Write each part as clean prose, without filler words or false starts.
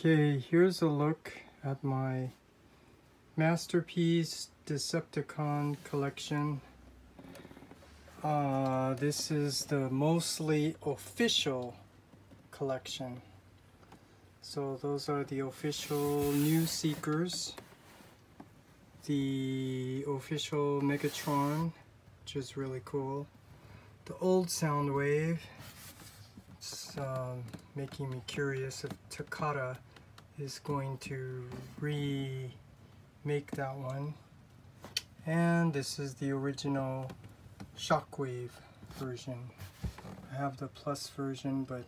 Okay, here's a look at my masterpiece Decepticon collection. This is the mostly official collection. So those are the official New Seekers, the official Megatron, which is really cool, the old Soundwave. It's making me curious if Takata is going to remake that one. And this is the original Shockwave version. I have the plus version, but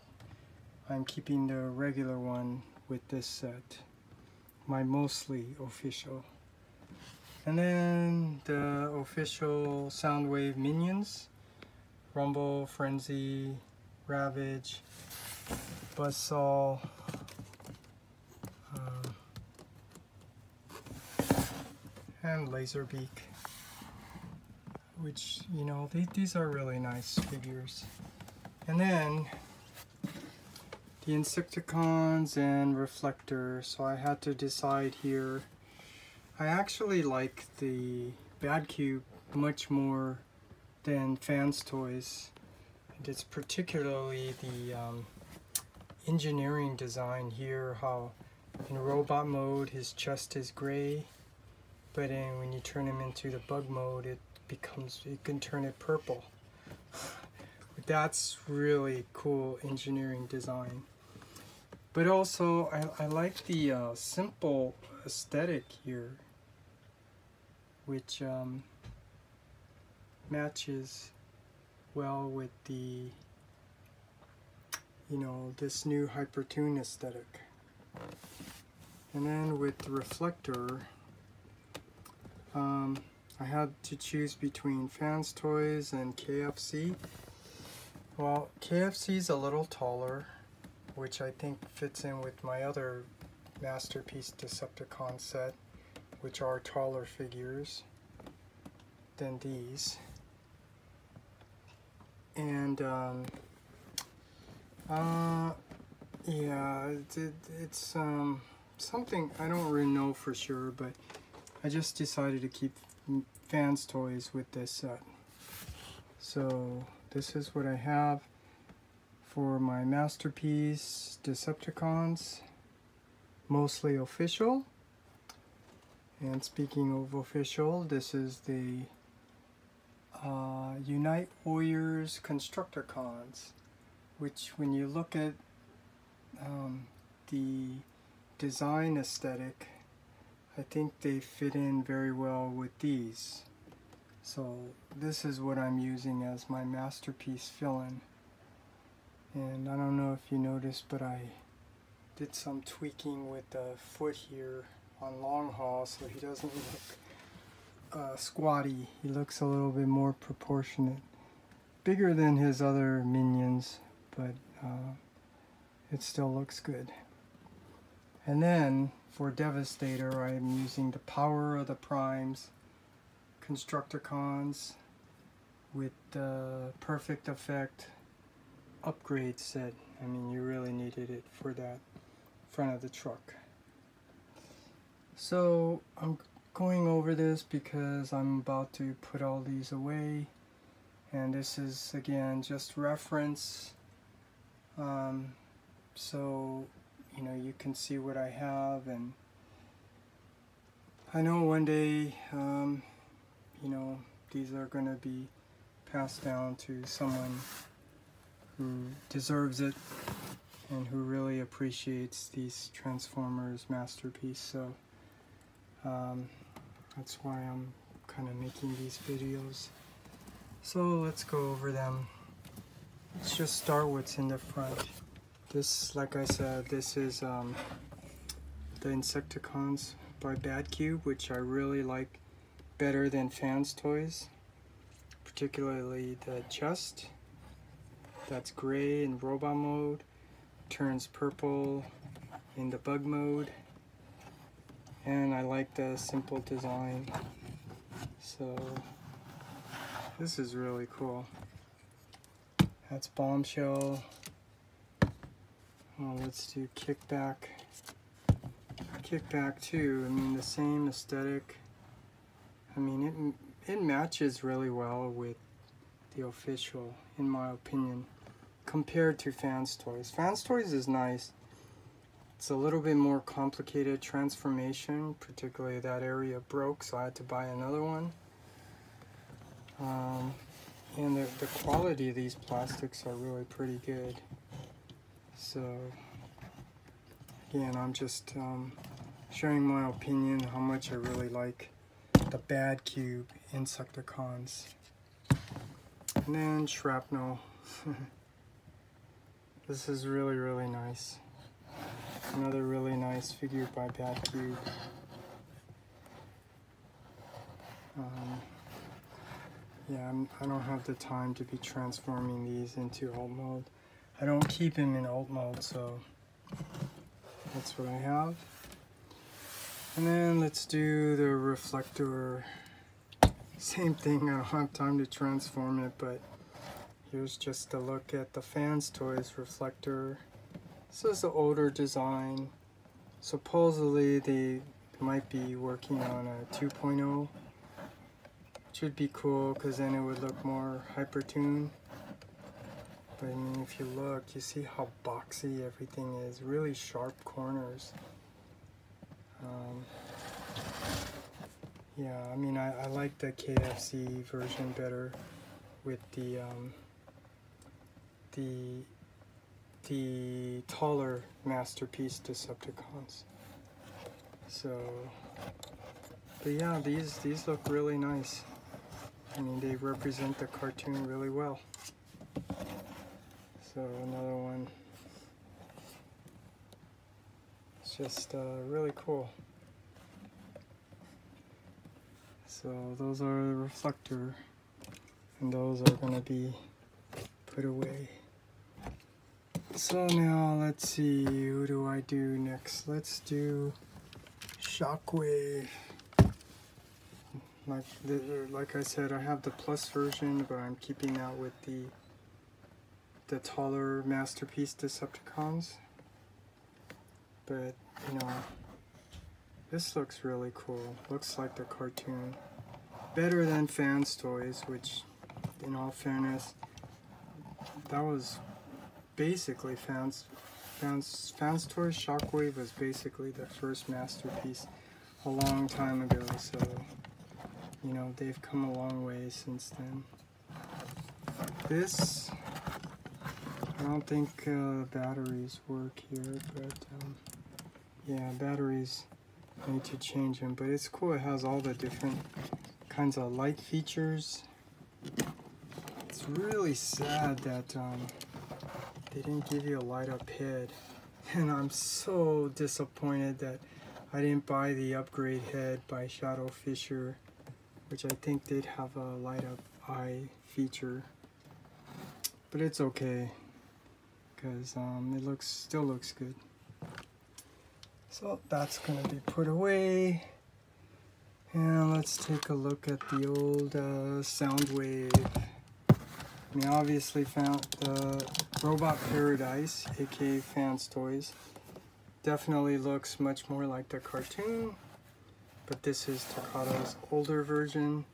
I'm keeping the regular one with this set, my mostly official. And then the official Soundwave minions, Rumble, Frenzy, Ravage, Buzzsaw, and Laserbeak, which, you know, these are really nice figures. And then the Insecticons and Reflector, so I had to decide here. I actually like the Bad Cube much more than Fans Toys. And it's particularly the engineering design here, how in robot mode his chest is gray, but then when you turn him into the bug mode you can turn it purple. That's really cool engineering design. But also I like the simple aesthetic here, which matches well with the, you know, this new Hypertune aesthetic. And then with the Reflector, I had to choose between Fans Toys and KFC. Well, KFC's a little taller, which I think fits in with my other Masterpiece Decepticon set, which are taller figures than these. And yeah, it's something I don't really know for sure, but I just decided to keep Fans Toys with this set. So this is what I have for my Masterpiece Decepticons, mostly official. And speaking of official, this is the Unite Warriors Constructicons, which when you look at the design aesthetic, I think they fit in very well with these. So this is what I'm using as my Masterpiece fill-in. And I don't know if you noticed, but I did some tweaking with the foot here on long haul, so he doesn't look squatty. He looks a little bit more proportionate. Bigger than his other minions, but it still looks good. And then for Devastator, I'm using the Power of the Primes Constructicons with the Perfect Effect upgrade set. I mean, you really needed it for that front of the truck. So I'm going over this because I'm about to put all these away, and this is again just reference, so you know, you can see what I have. And I know one day you know, these are going to be passed down to someone who deserves it and who really appreciates these Transformers masterpiece. So that's why I'm kind of making these videos. So let's go over them. Let's just start what's in the front. This, like I said, this is the Insecticons by Bad Cube, which I really like better than Fans Toys. Particularly the chest. That's gray in robot mode, turns purple in the bug mode. And I like the simple design. So this is really cool. That's Bombshell. Let's do Kickback. kickback too. I mean, the same aesthetic. I mean, it matches really well with the official, in my opinion, compared to Fans Toys. Fans Toys is nice. It's a little bit more complicated transformation, particularly that area broke, so I had to buy another one. And the quality of these plastics are really pretty good. So again, I'm just sharing my opinion how much I really like the Bad Cube Insecticons. And then Shrapnel. This is really, really nice. Another really nice figure by Bad Cube. Yeah, I don't have the time to be transforming these into alt mode. I don't keep him in alt mode, so that's what I have. And then let's do the Reflector. Same thing, I don't have time to transform it, but here's just a look at the Fans Toys Reflector. This is the older design. Supposedly they might be working on a 2.0. Which would be cool because then it would look more hypertune. But I mean, if you look, you see how boxy everything is. Really sharp corners. Yeah, I mean, I like the KFC version better with the taller Masterpiece Decepticons. So, but yeah, these look really nice. I mean, they represent the cartoon really well. So another one. It's just really cool. So those are the Reflector, and those are going to be put away. So now let's see, who do I do next? Let's do Shockwave. Like I said, I have the plus version, but I'm keeping that with the taller Masterpiece Decepticons. But, you know, this looks really cool. Looks like the cartoon. Better than Fans Toys, which, in all fairness, that was basically Fans Toys. Shockwave was basically the first masterpiece a long time ago, so you know, they've come a long way since then. This, I don't think batteries work here, but yeah, batteries need to change them. But it's cool, it has all the different kinds of light features. It's really sad that they didn't give you a light up head. And I'm so disappointed that I didn't buy the upgrade head by Shadow Fisher, which I think did have a light up eye feature, but it's okay because it still looks good. So that's gonna be put away, and let's take a look at the old Soundwave. I mean, obviously found the Robot Paradise, aka Fans Toys. Definitely looks much more like the cartoon. But this is Takato's older version,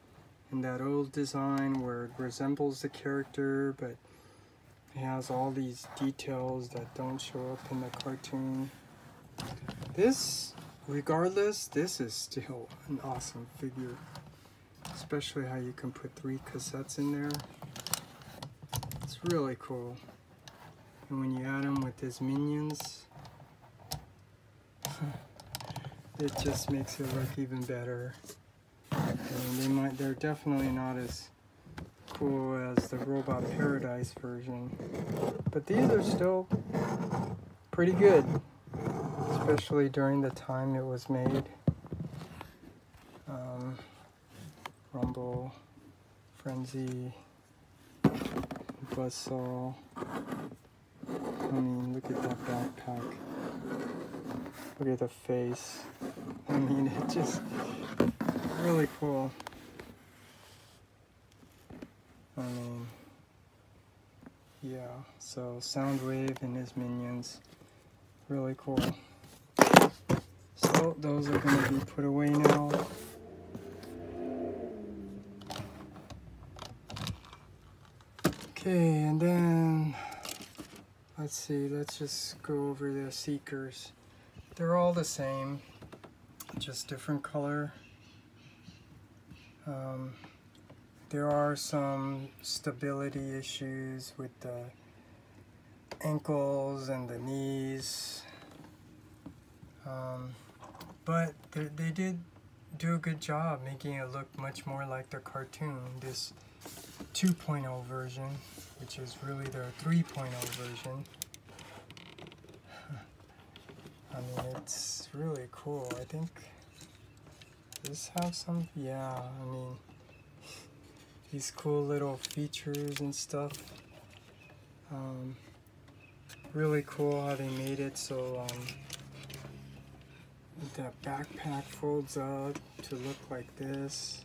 in that old design where it resembles the character, but it has all these details that don't show up in the cartoon. This, regardless, this is still an awesome figure. Especially how you can put 3 cassettes in there. It's really cool. And when you add them with his minions, it just makes it look even better. And they're definitely not as cool as the Robot Paradise version, but these are still pretty good, especially during the time it was made. Rumble, Frenzy, Buzzsaw. I mean, look at that backpack. Look at the face. I mean, it's just really cool. I mean, yeah, so Soundwave and his minions, really cool. So So those are going to be put away now. Okay, and then let's see, let's just go over the Seekers. They're all the same, just different color. There are some stability issues with the ankles and the knees, but they did do a good job making it look much more like the cartoon, this 2.0 version, which is really their 3.0 version. I mean, it's really cool. I think, does this have some, yeah, I mean, these cool little features and stuff. Really cool how they made it so the backpack folds up to look like this.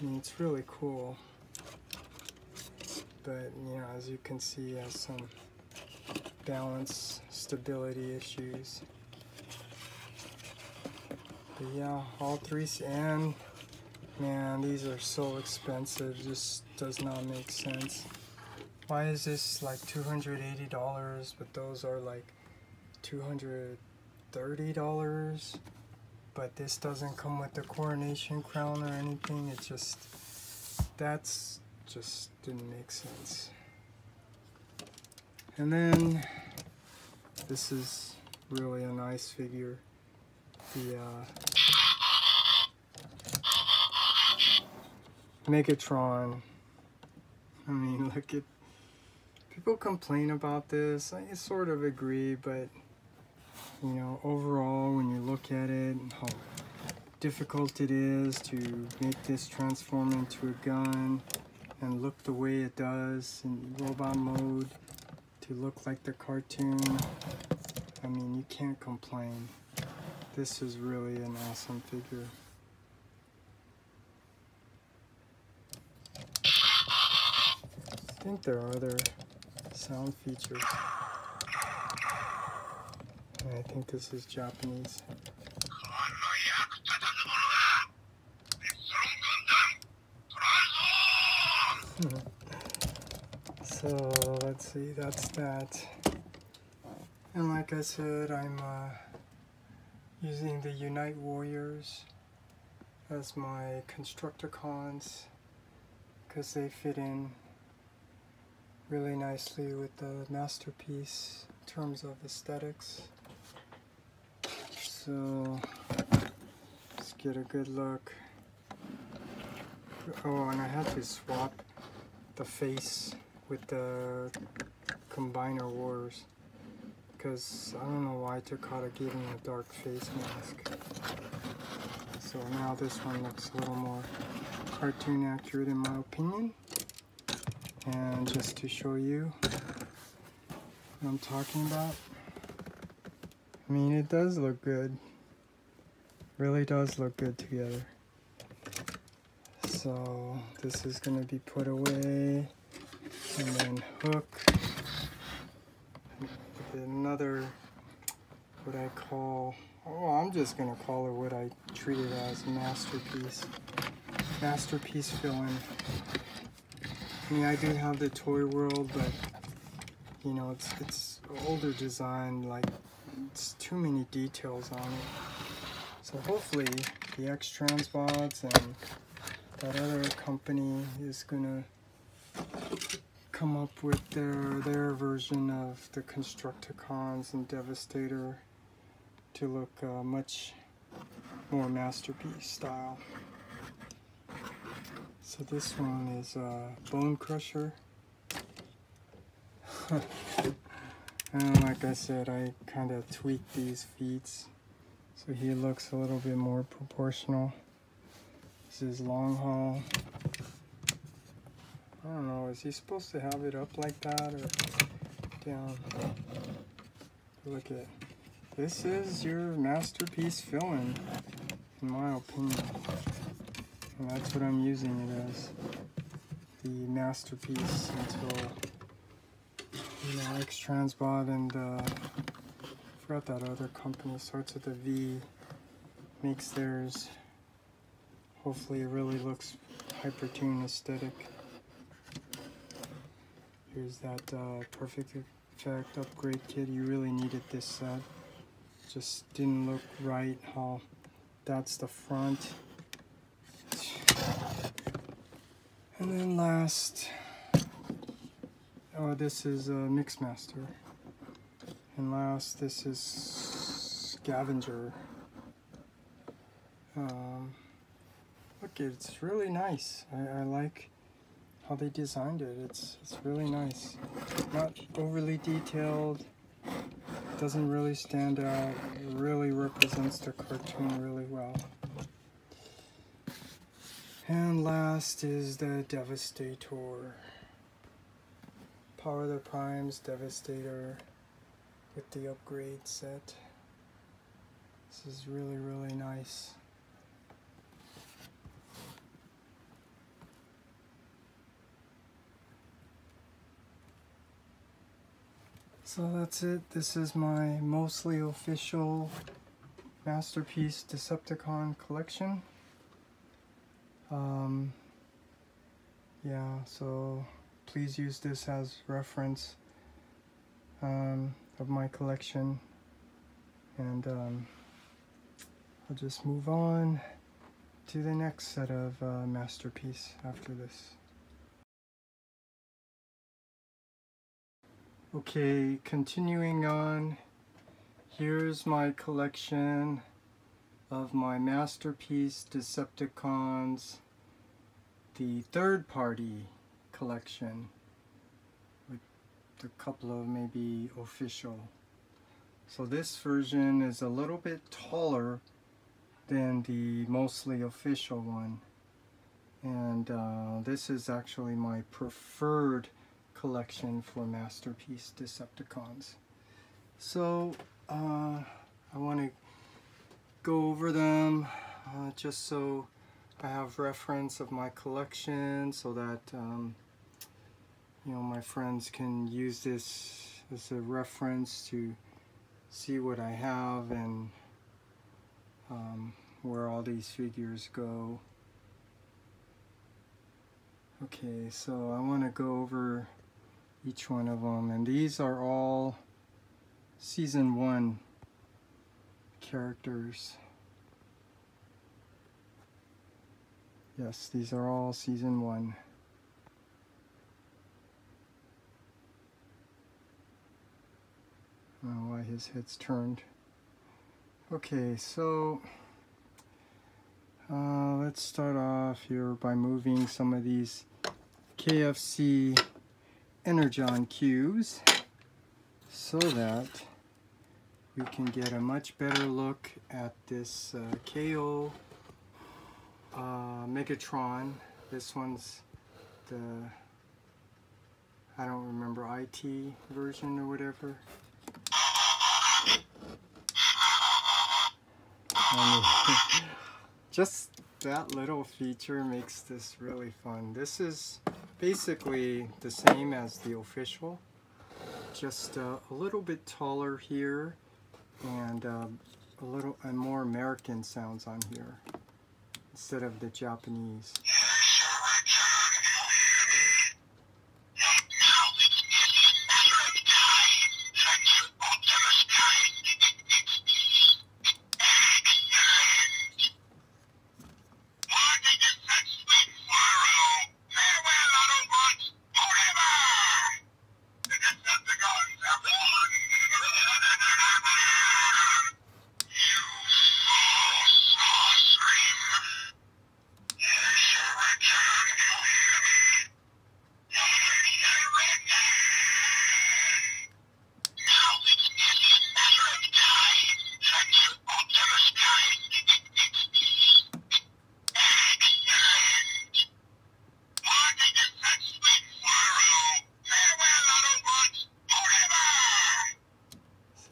I mean, it's really cool. But, you know, as you can see, it has some balance, stability issues. But yeah, all three, and man, these are so expensive, just does not make sense. Why is this like $280, but those are like $230? But this doesn't come with the coronation crown or anything. It just, that's just didn't make sense. And then this is really a nice figure. The Megatron. I mean, look at, people complain about this. I sort of agree, but you know, overall, when you look at it and how difficult it is to make this transform into a gun and look the way it does in robot mode, to look like the cartoon, I mean, you can't complain. This is really an awesome figure. I think there are other sound features. And I think this is Japanese. So let's see, that's that. And like I said, I'm using the Unite Warriors as my Constructicons because they fit in really nicely with the masterpiece in terms of aesthetics. So let's get a good look. Oh, and I had to swap the face with the Combiner Wars because I don't know why I took out, I gave him a dark face mask. So now this one looks a little more cartoon accurate in my opinion. And just to show you what I'm talking about, I mean, it does look good. Really does look good together. So this is going to be put away, and then hook with another, what I call, oh, I'm just going to call it what I treat it as, masterpiece. Masterpiece fill-in. I mean, I do have the Toy World, but you know, it's older design, like it's too many details on it. So hopefully the X-Transbots and that other company is gonna come up with their version of the Constructicons and Devastator to look much more masterpiece style. So this one is Bone Crusher. And like I said, I kind of tweaked these feet so he looks a little bit more proportional. This is Long Haul. I don't know, is he supposed to have it up like that or down? Look at, this is your masterpiece fill-in, in my opinion. And that's what I'm using it as, the masterpiece until, you know, X-Transbot and forgot that other company, starts with a V, makes theirs. Hopefully it really looks hypertune aesthetic. Here's that Perfect Effect upgrade kit. You really needed this set. Just didn't look right how that's the front. And then last, oh, this is a Mixmaster. And last, this is Scavenger. Look, it's really nice. I like how they designed it. It's really nice. Not overly detailed. Doesn't really stand out. It really represents the cartoon really well. And last is the Devastator. Power of the Primes Devastator with the upgrade set. This is really, really nice. So that's it. This is my mostly official Masterpiece Decepticon collection. Yeah, so please use this as reference of my collection, and I'll just move on to the next set of Masterpiece after this. Okay, continuing on, here's my collection of my Masterpiece Decepticons, the third-party collection, with a couple of maybe official. So this version is a little bit taller than the mostly official one, and this is actually my preferred collection for Masterpiece Decepticons. So I want to go over them just so I have reference of my collection, so that you know, my friends can use this as a reference to see what I have and where all these figures go. Okay, so I want to go over each one of them, and these are all Season 1 characters. Yes, these are all Season 1. I don't know why his head's turned. Okay, so let's start off here by moving some of these KFC Energon cubes so that we can get a much better look at this KO Megatron. This one's the, I don't remember, IT version or whatever. Just that little feature makes this really fun. This is basically the same as the official, just a little bit taller here, and and more American sounds on here instead of the Japanese.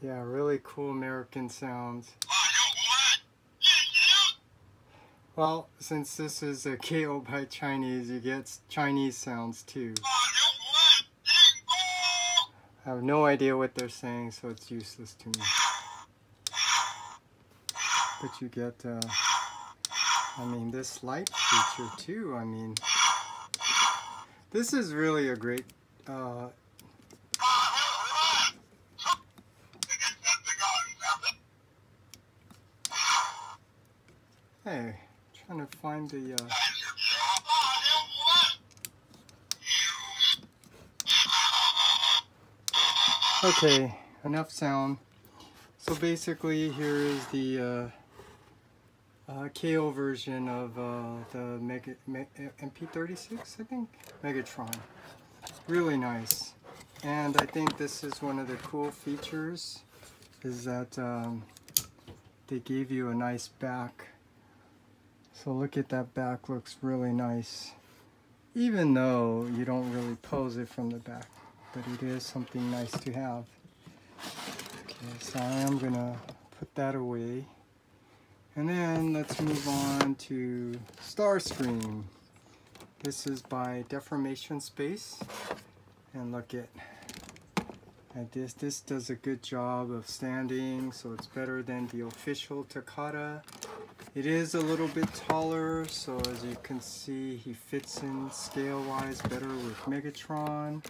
Yeah, really cool American sounds. Well, since this is a KO by Chinese, you get Chinese sounds too. I have no idea what they're saying, so it's useless to me. But you get, I mean, this light feature too. I mean, this is really a great, hey, trying to find the, okay, enough sound. So basically, here is the KO version of the MP36, I think? Megatron. Really nice. And I think this is one of the cool features, is that they gave you a nice back. So look at that back, looks really nice. Even though you don't really pose it from the back, but it is something nice to have. Okay, so I am gonna put that away. And then let's move on to Starscream. This is by Deformation Space. And look at this. This does a good job of standing, so it's better than the official Takata. It is a little bit taller, so as you can see, he fits in scale-wise better with Megatron.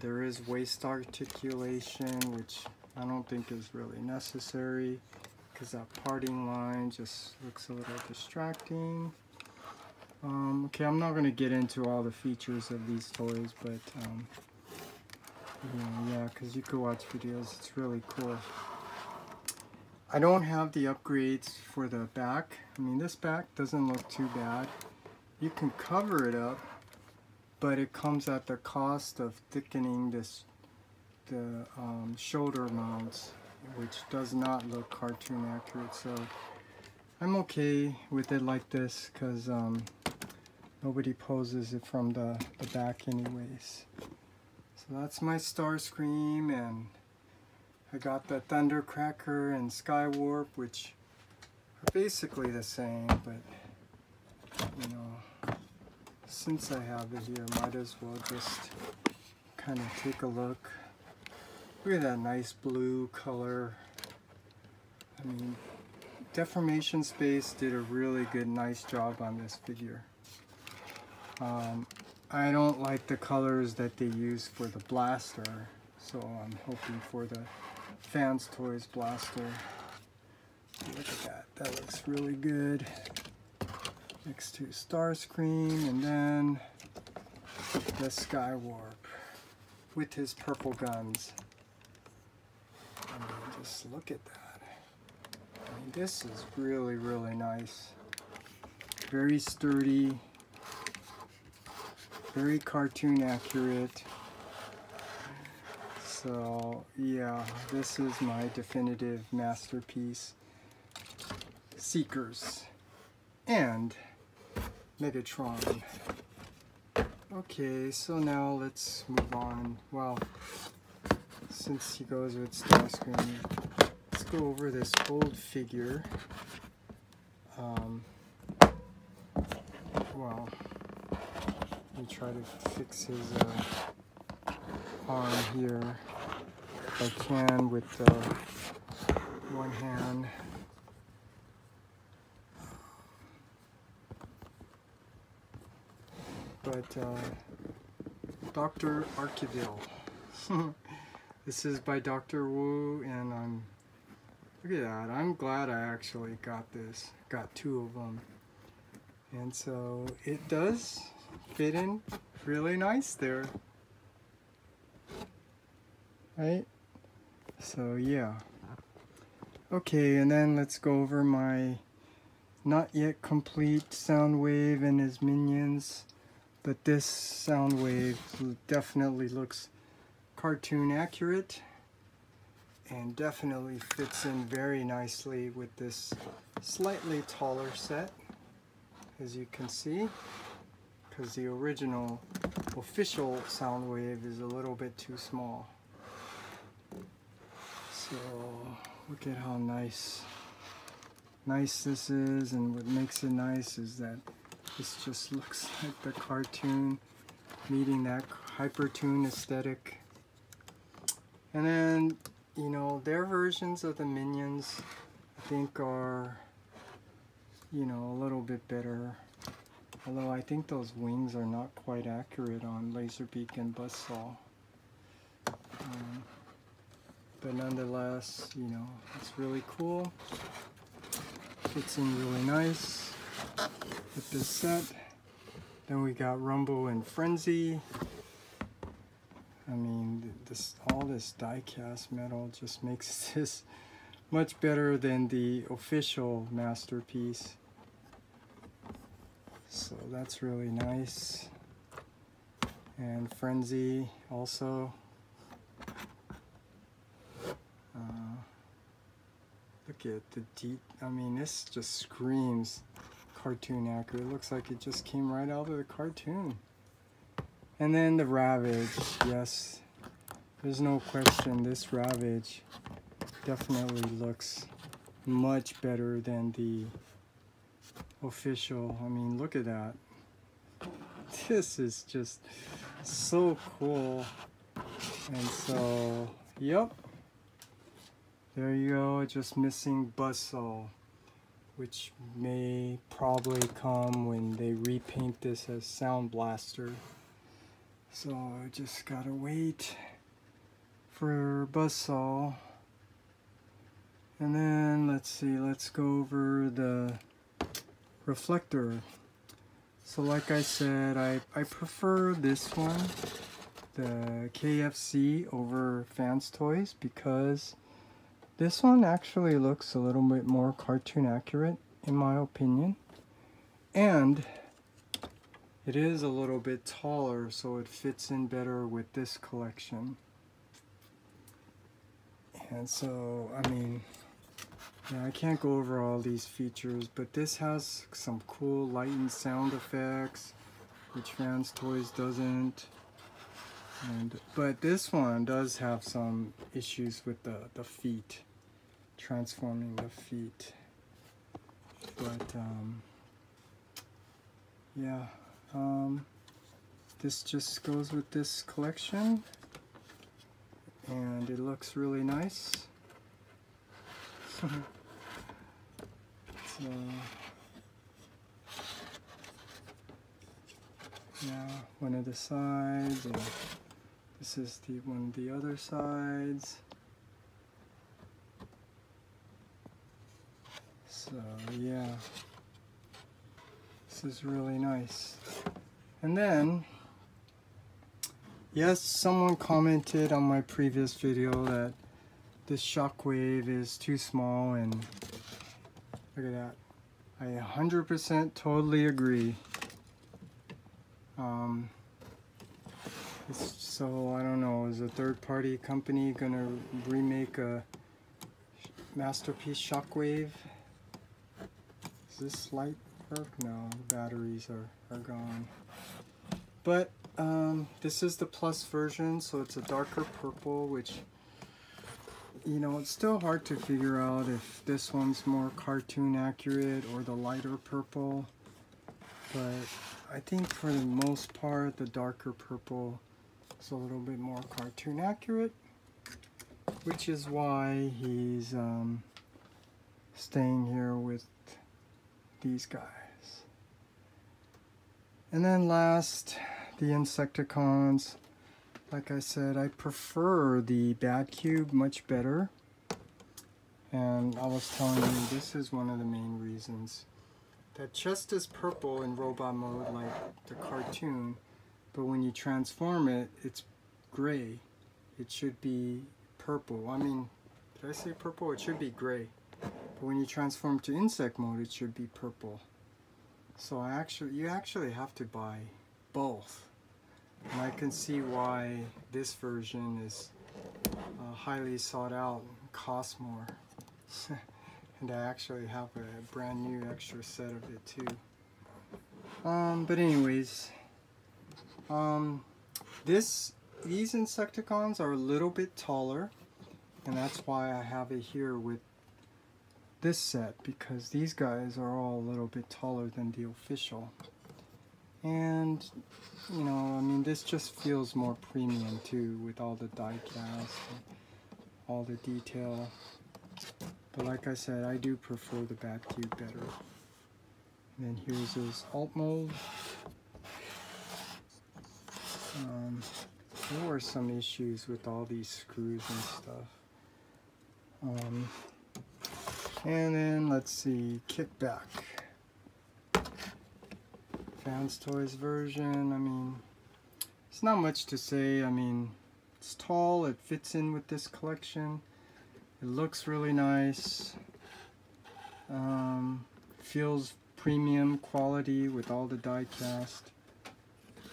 There is waist articulation, which I don't think is really necessary, because that parting line just looks a little distracting. Okay, I'm not going to get into all the features of these toys, but yeah, because you could watch videos, it's really cool. I don't have the upgrades for the back. I mean, this back doesn't look too bad. You can cover it up, but it comes at the cost of thickening the shoulder mounts, which does not look cartoon accurate. So I'm okay with it like this, because nobody poses it from the back anyways. So that's my Starscream, and I got the Thundercracker and Skywarp, which are basically the same, but you know, since I have it here, might as well just kind of take a look. Look at that nice blue color. I mean, Deformation Space did a really good, nice job on this figure. I don't like the colors that they use for the blaster, so I'm hoping for the Fans Toys blaster. Look at that, that looks really good. Next to Starscream, and then the Skywarp with his purple guns. I mean, just look at that. I mean, this is really, really nice. Very sturdy. Very cartoon accurate. So yeah, this is my definitive masterpiece. Seekers and Megatron. Okay, so now let's move on. Well, since he goes with Starscream, let's go over this old figure. Well, let me try to fix his arm here if I can with one hand. But Dr. Arkeville. This is by Dr. Wu, and look at that. I'm glad I actually got this. Got two of them. And so it does fit in really nice there. Right? So yeah. Okay, and then let's go over my not yet complete Soundwave and his minions. But this Soundwave definitely looks cartoon accurate and definitely fits in very nicely with this slightly taller set, as you can see, because the original official Soundwave is a little bit too small. So look at how nice this is, and what makes it nice is that this just looks like the cartoon meeting that Hypertoon aesthetic. And then, you know, their versions of the minions, I think are, you know, a little bit better. Although I think those wings are not quite accurate on Laserbeak and Buzzsaw. But nonetheless, you know, it's really cool. Fits in really nice with this set. Then we got Rumble and Frenzy. I mean, all this die-cast metal just makes this much better than the official masterpiece. So that's really nice. And Frenzy also. Look at the deep, I mean, this just screams cartoon accurate. It looks like it just came right out of the cartoon. And then the Ravage, yes, there's no question, this Ravage definitely looks much better than the official. I mean, look at that. This is just so cool. And so, yep. There you go, just missing Buzzsaw, which may probably come when they repaint this as Sound Blaster. So I just gotta wait for Buzzsaw. And then let's see, let's go over the Reflector. So like I said, I prefer this one, the KFC, over Fans Toys, because this one actually looks a little bit more cartoon accurate, in my opinion. And it is a little bit taller, so it fits in better with this collection. And so, I mean, yeah, I can't go over all these features, but this has some cool light and sound effects, which Fans Toys doesn't. But this one does have some issues with the feet, transforming the feet. But yeah, this just goes with this collection, and it looks really nice. So yeah, one of the sides, and this is the one of the other sides. So yeah, this is really nice. And then, yes, someone commented on my previous video that this Shockwave is too small, and look at that. I 100% totally agree. So I don't know, is a third-party company gonna remake a masterpiece Shockwave? Does this light work? No, the batteries are gone. But this is the plus version, so it's a darker purple, which, you know, it's still hard to figure out if this one's more cartoon accurate or the lighter purple. But I think for the most part, the darker purple is a little bit more cartoon accurate, which is why he's staying here with these guys. And then last, the Insecticons. Like I said, I prefer the Bad Cube much better. And I was telling you, this is one of the main reasons. That chest is purple in robot mode like the cartoon, but when you transform it, it's gray. It should be purple. I mean, did I say purple? It should be gray. But when you transform to insect mode, it should be purple. So you actually have to buy both. And I can see why this version is highly sought out and costs more. And I actually have a brand new extra set of it too. But anyways, these Insecticons are a little bit taller, and that's why I have it here with this set, because these guys are all a little bit taller than the official. And, you know, I mean, this just feels more premium too, with all the die cast and all the detail. But like I said, I do prefer the back tube better. And then here's his alt mode. There were some issues with all these screws and stuff. And then let's see, kickback. Fans Toys version, I mean, it's not much to say. I mean, it's tall, it fits in with this collection. It looks really nice. Feels premium quality with all the die cast.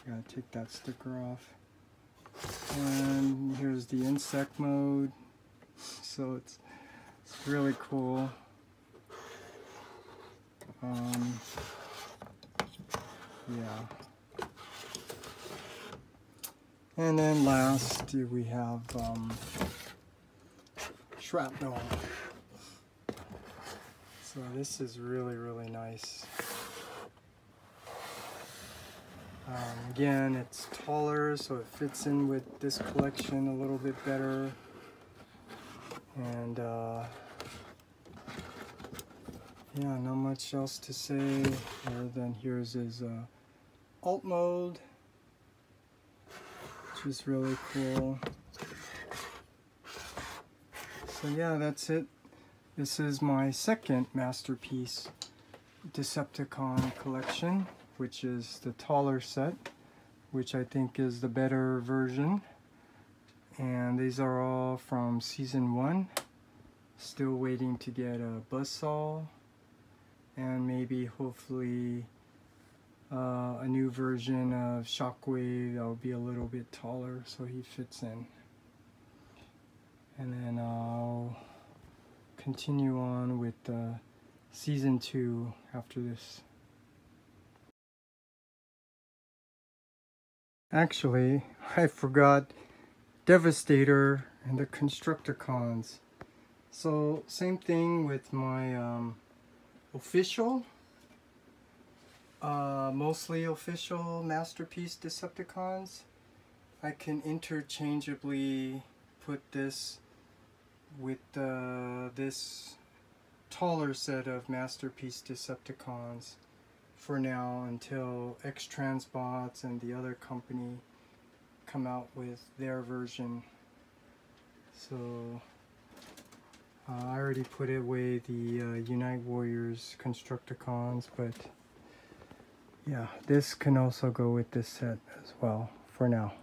Gotta take that sticker off. And here's the insect mode. So it's really cool. Yeah. And then last we have Shrapnel. So this is really nice. Again, it's taller, so it fits in with this collection a little bit better. And yeah, not much else to say other than here's his alt mode, which is really cool. So yeah, that's it. This is my second masterpiece Decepticon collection, which is the taller set, which I think is the better version. And these are all from season 1. Still waiting to get a buzzsaw and maybe hopefully a new version of Shockwave that will be a little bit taller so he fits in. And then I'll continue on with season 2 after this. Actually, I forgot Devastator and the Constructicons. So same thing with my official, mostly official masterpiece Decepticons. I can interchangeably put this with this taller set of masterpiece Decepticons for now until X-Transbots and the other company come out with their version. So I already put away the Unite Warriors Constructicons, but yeah, this can also go with this set as well for now.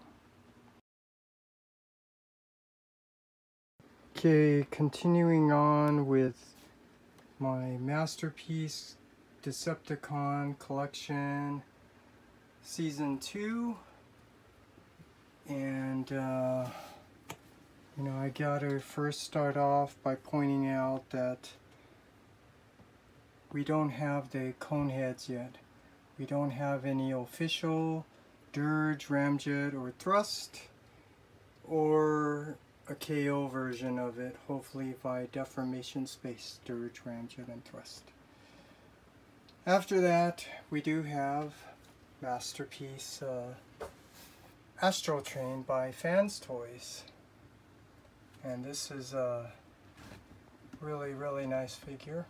Okay, continuing on with my masterpiece Decepticon collection season 2, and you know, I gotta first start off by pointing out that we don't have the cone heads yet. We don't have any official Dirge, Ramjet, or Thrust, or a KO version of it, hopefully by Deformation Space, Dirge, Ramjet, and Thrust. After that, we do have masterpiece Astral Train by Fans Toys. And this is a really nice figure.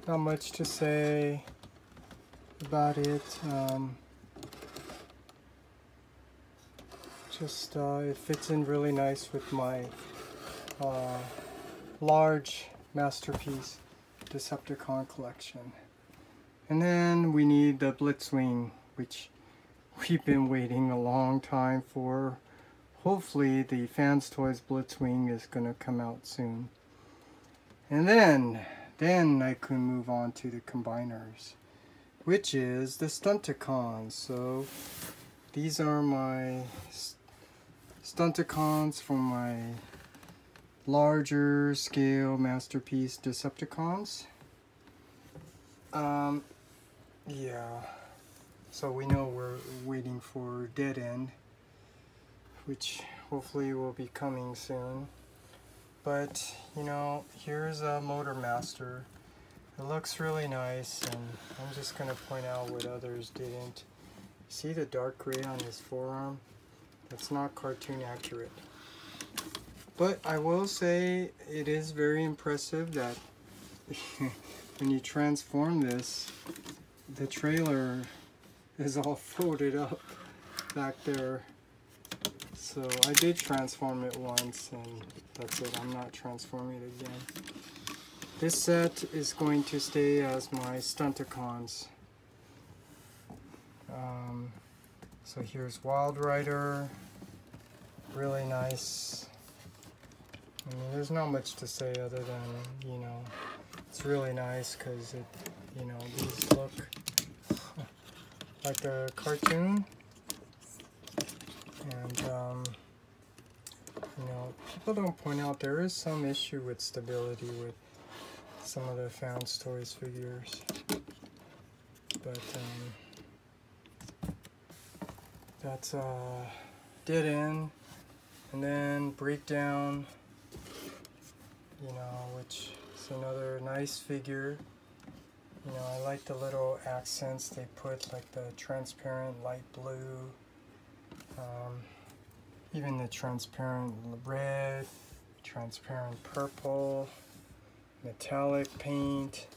Not much to say about it. Just it fits in really nice with my large masterpiece Decepticon collection. And then we need the Blitzwing, which we've been waiting a long time for. Hopefully the Fans Toys Blitzwing is going to come out soon. And then I can move on to the combiners, which is the Stunticons. So these are my Stunticons from my larger scale masterpiece Decepticons. Yeah, so we know we're waiting for Dead End, which hopefully will be coming soon. But you know, here's a Motor Master. It looks really nice, and I'm just gonna point out what others didn't. See the dark gray on his forearm? That's not cartoon accurate. But I will say it is very impressive that when you transform this, the trailer is all folded up back there. So I did transform it once and that's it. I'm not transforming it again. This set is going to stay as my Stunticons. So here's Wildrider, really nice. I mean, there's not much to say other than, you know, it's really nice because it, you know, these look like a cartoon. And, you know, people don't point out there is some issue with stability with some of the Found Stories figures. But, that's dead end, and then breakdown, you know, which is another nice figure. You know, I like the little accents they put, like the transparent light blue, even the transparent red, transparent purple, metallic paint.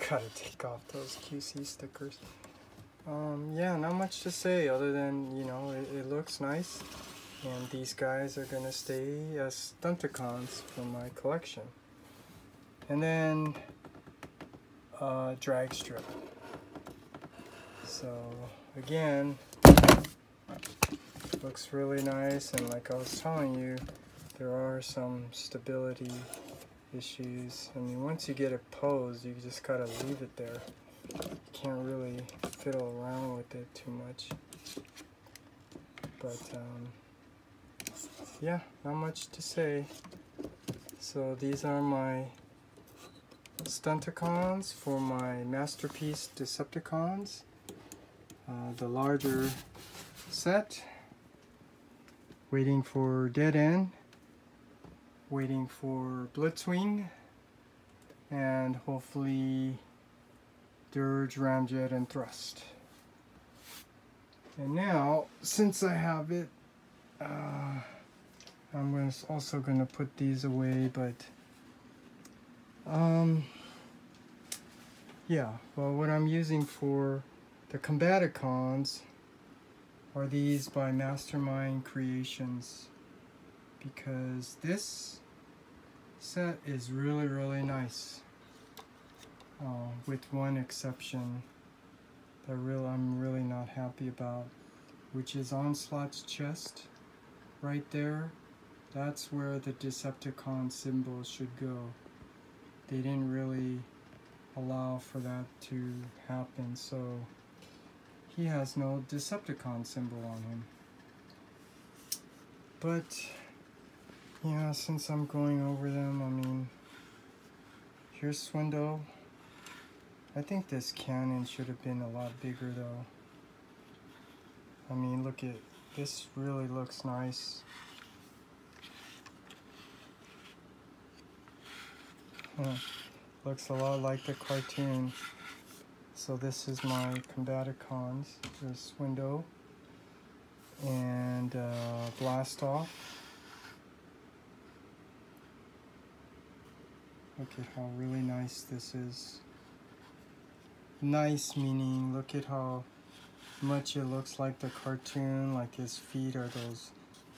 Gotta take off those QC stickers. Yeah, not much to say other than, you know, it looks nice. And these guys are gonna stay as Stunticons for my collection. And then, drag strip. So, again, looks really nice. And like I was telling you, there are some stability issues. I mean, once you get it posed, you just gotta leave it there. You can't really fiddle around with it too much. But yeah, not much to say. So these are my Stunticons for my masterpiece Decepticons. The larger set. Waiting for Dead End. Waiting for Blitzwing, and hopefully Dirge, Ramjet, and Thrust. And now, since I have it, I'm also going to put these away, but yeah, well, what I'm using for the Combaticons are these by Mastermind Creations, because this set is really, really nice, with one exception that I'm really not happy about, which is Onslaught's chest right there. That's where the Decepticon symbol should go. They didn't really allow for that to happen, so he has no Decepticon symbol on him. But yeah, since I'm going over them, I mean, here's Swindle. I think this cannon should have been a lot bigger though. I mean, look at this, really looks nice. Looks a lot like the cartoon. So this is my Combaticons. There's Swindle and Blast Off. Look at how really nice this is. Nice meaning, look at how much it looks like the cartoon, like his feet are those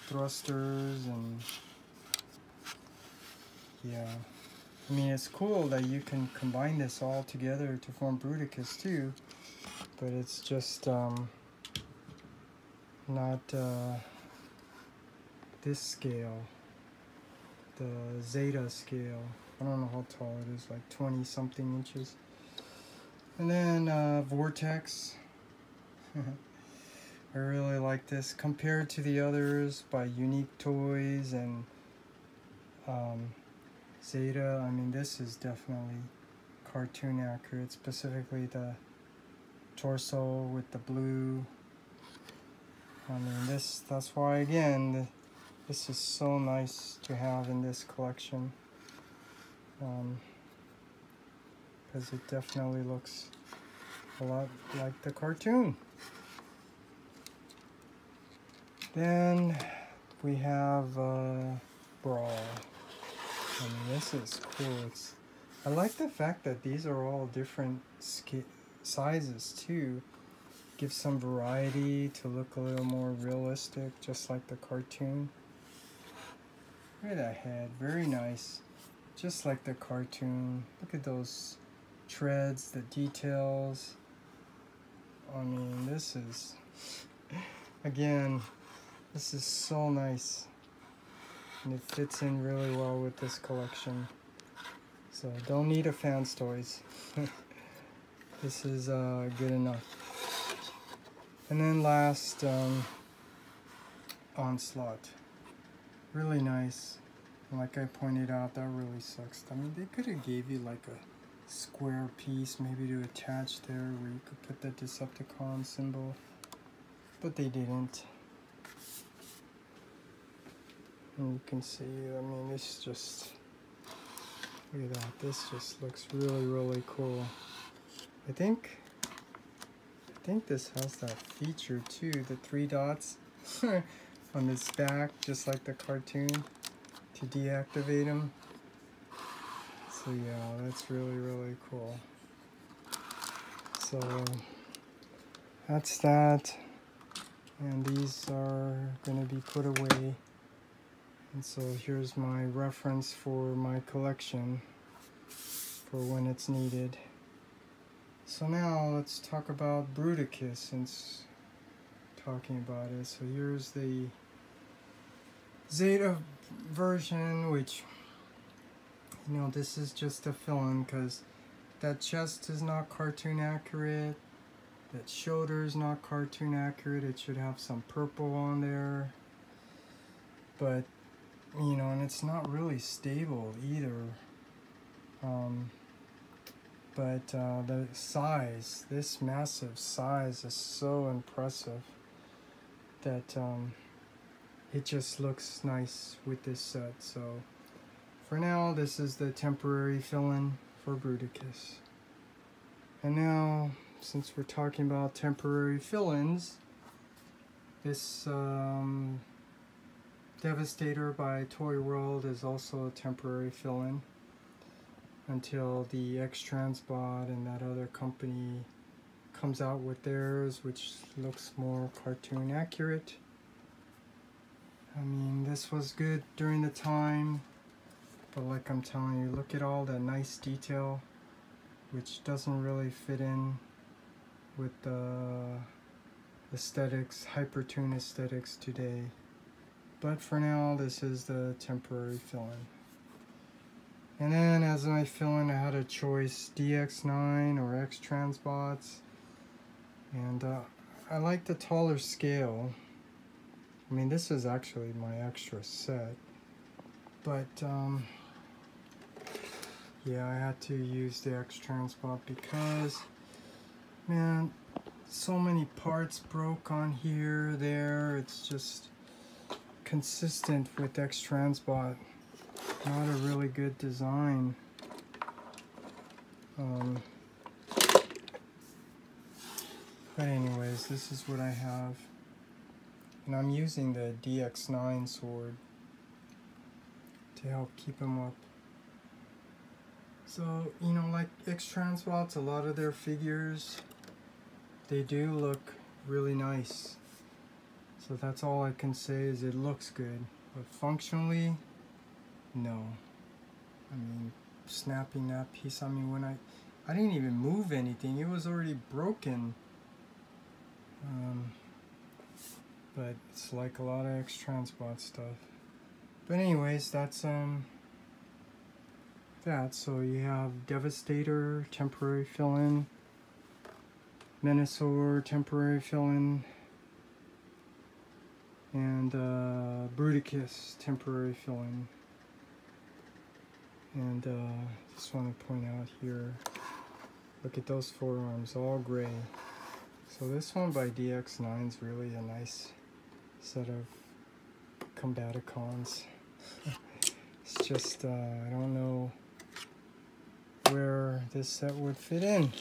thrusters, and yeah. I mean, it's cool that you can combine this all together to form Bruticus too, but it's just not this scale, the Zeta scale. I don't know how tall it is, like 20 something inches. And then Vortex. I really like this compared to the others by Unique Toys and Zeta. I mean, this is definitely cartoon accurate, specifically the torso with the blue. I mean, that's why, again, this is so nice to have in this collection. Because it definitely looks a lot like the cartoon. Then we have Brawl. I mean, this is cool. I like the fact that these are all different sizes too. Gives some variety to look a little more realistic, just like the cartoon. Look at that head, very nice. Just like the cartoon. Look at those treads, the details. I mean, this is, again, this is so nice. And it fits in really well with this collection. So don't need a Fans Toys. This is good enough. And then last, Onslaught. Really nice. Like I pointed out, that really sucks. I mean, they could have gave you like a square piece maybe to attach there where you could put the Decepticon symbol, but they didn't. And you can see, I mean, it's just, look at that. This just looks really, really cool. I think this has that feature too, the 3 dots on this back, just like the cartoon, to deactivate them. So yeah, that's really, really cool. So that's that. And these are going to be put away. And so here's my reference for my collection for when it's needed. So now let's talk about Bruticus, since talking about it. So here's the Zeta version, which, you know, this is just a fill-in because that chest is not cartoon accurate, that shoulder is not cartoon accurate. It should have some purple on there, but you know, and it's not really stable either. But the size, this massive size, is so impressive that it just looks nice with this set. So for now, this is the temporary fill-in for Bruticus. And now, since we're talking about temporary fill-ins, this Devastator by Toy World is also a temporary fill-in until the X-Transbot and that other company comes out with theirs, which looks more cartoon accurate. I mean, this was good during the time, but like I'm telling you, look at all the nice detail, which doesn't really fit in with the aesthetics, Hypertoon aesthetics today. But for now, this is the temporary fill-in. And then as my fill-in, I had a choice, DX9 or X-Transbots. And I like the taller scale. I mean, this is actually my extra set. But yeah, I had to use the X-Transbot because, man, so many parts broke on here, there. It's just consistent with X-Transbot. Not a really good design. But anyways, this is what I have. And I'm using the DX9 sword to help keep them up. So, you know, like X-Transbots, a lot of their figures, they do look really nice. So that's all I can say, is it looks good. But functionally, no. I mean, snapping that piece, I mean, when I didn't even move anything, it was already broken. But it's like a lot of X-Transbot stuff. But anyways, that's that. So you have Devastator, temporary fill-in, Menasor, temporary fill-in, and Bruticus, temporary fill-in. And just want to point out here, look at those forearms, all gray. So this one by DX9 is really a nice set of Combaticons. It's just, I don't know where this set would fit in.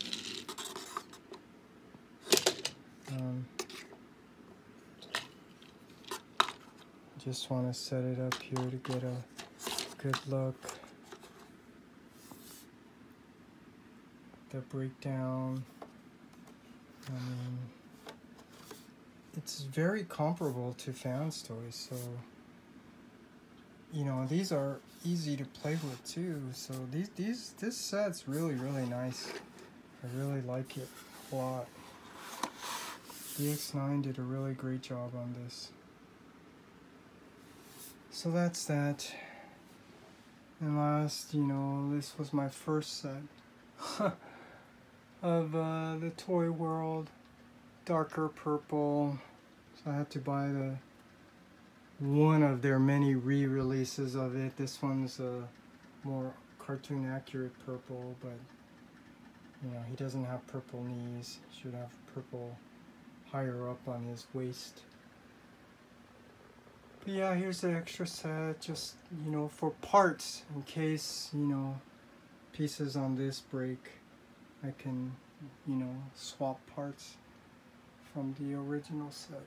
Just want to set it up here to get a good look. The breakdown. I mean, it's very comparable to Fans Toys, so you know, these are easy to play with too. So this set's really nice. I really like it a lot. DX9 did a really great job on this. So that's that. And last, you know, this was my first set of the Toy World darker purple. So I had to buy one of their many re-releases of it. This one's a more cartoon accurate purple, but you know, he doesn't have purple knees. He should have purple higher up on his waist. But yeah, here's the extra set, just, you know, for parts, in case, you know, pieces on this break, I can, you know, swap parts from the original set.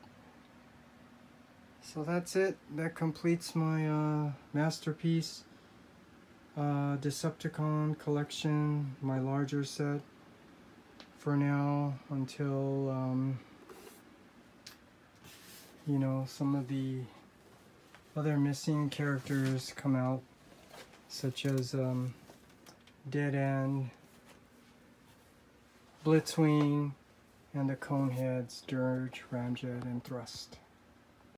So that's it. That completes my masterpiece Decepticon collection, my larger set for now, until you know, some of the other missing characters come out, such as Dead End, Blitzwing, and the Coneheads, Dirge, Ramjet, and Thrust.